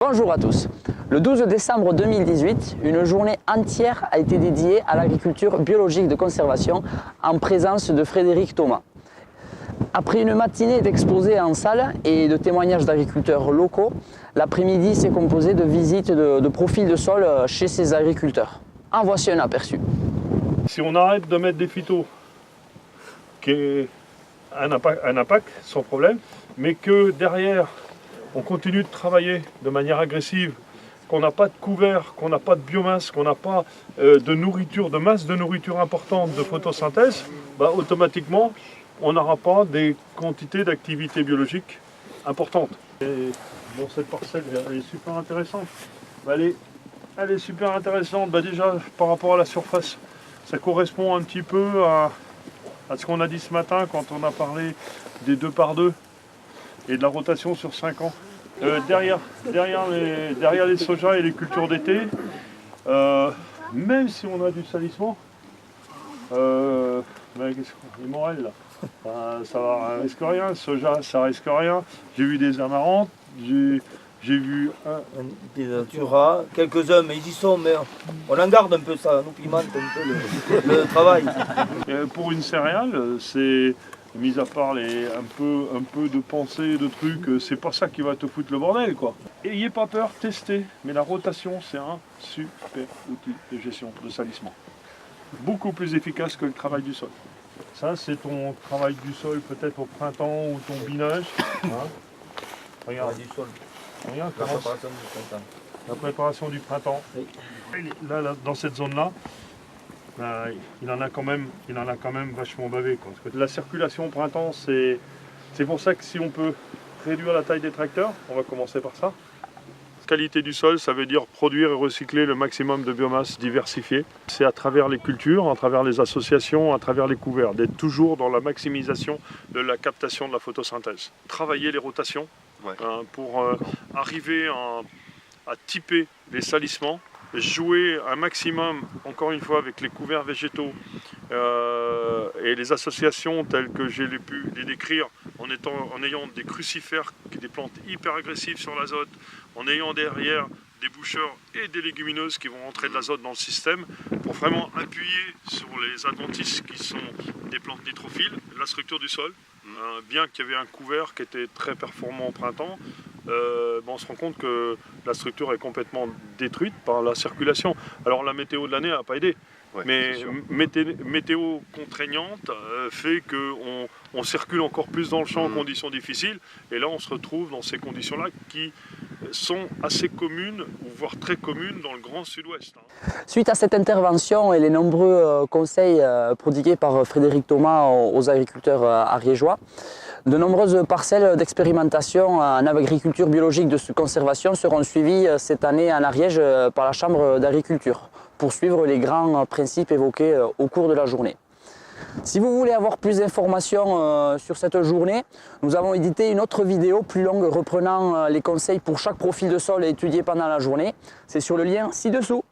Bonjour à tous. Le 12 décembre 2018, une journée entière a été dédiée à l'agriculture biologique de conservation en présence de Frédéric Thomas. Après une matinée d'exposés en salle et de témoignages d'agriculteurs locaux, l'après-midi s'est composé de visites de profils de sol chez ces agriculteurs. En voici un aperçu. Si on arrête de mettre des phytos, qui est un impact sans problème, mais que derrière on continue de travailler de manière agressive, qu'on n'a pas de couvert, qu'on n'a pas de biomasse, qu'on n'a pas de nourriture, de masse de nourriture importante de photosynthèse, automatiquement on n'aura pas des quantités d'activité biologique importantes. Et bon, cette parcelle elle est super intéressante. Elle est super intéressante déjà par rapport à la surface. Ça correspond un petit peu à ce qu'on a dit ce matin quand on a parlé des 2 par 2 et de la rotation sur 5 ans. Derrière les sojas et les cultures d'été, même si on a du salissement, les morels là, ça risque rien, le soja ça risque rien. J'ai vu des amarantes, j'ai vu des Natura, quelques-uns, mais ils y sont, mais on en garde un peu, ça nous pimente un peu le travail. Pour une céréale, c'est, mis à part un peu de pensée, de trucs, c'est pas ça qui va te foutre le bordel, quoi. Ayez pas peur, testez, mais la rotation, c'est un super outil de gestion de salissement. Beaucoup plus efficace que le travail du sol. Ça, c'est ton travail du sol, peut-être au printemps, ou ton binage. Hein. Regarde. Du sol. Regarde, La préparation du printemps. La préparation du printemps. Oui. Là, dans cette zone-là, il en a quand même vachement bavé, quoi. Parce que la circulation au printemps, c'est pour ça que si on peut réduire la taille des tracteurs, on va commencer par ça. Qualité du sol, ça veut dire produire et recycler le maximum de biomasse diversifiée. C'est à travers les cultures, à travers les associations, à travers les couverts, d'être toujours dans la maximisation de la captation de la photosynthèse. Travailler les rotations pour arriver à typer les salissements, jouer un maximum, encore une fois, avec les couverts végétaux et les associations telles que j'ai pu les décrire en ayant des crucifères, des plantes hyper agressives sur l'azote, en ayant derrière des boucheurs et des légumineuses qui vont entrer de l'azote dans le système pour vraiment appuyer sur les adventices qui sont des plantes nitrophiles, la structure du sol. Bien qu'il y avait un couvert qui était très performant au printemps, on se rend compte que la structure est complètement détruite par la circulation. Alors la météo de l'année n'a pas aidé, mais météo contraignante fait qu'on circule encore plus dans le champ en conditions difficiles, et là on se retrouve dans ces conditions-là qui sont assez communes, voire très communes dans le grand sud-ouest. Suite à cette intervention et les nombreux conseils prodigués par Frédéric Thomas aux agriculteurs ariégeois, de nombreuses parcelles d'expérimentation en agriculture biologique de conservation seront suivies cette année en Ariège par la Chambre d'agriculture pour suivre les grands principes évoqués au cours de la journée. Si vous voulez avoir plus d'informations sur cette journée, nous avons édité une autre vidéo plus longue reprenant les conseils pour chaque profil de sol étudié pendant la journée. C'est sur le lien ci-dessous.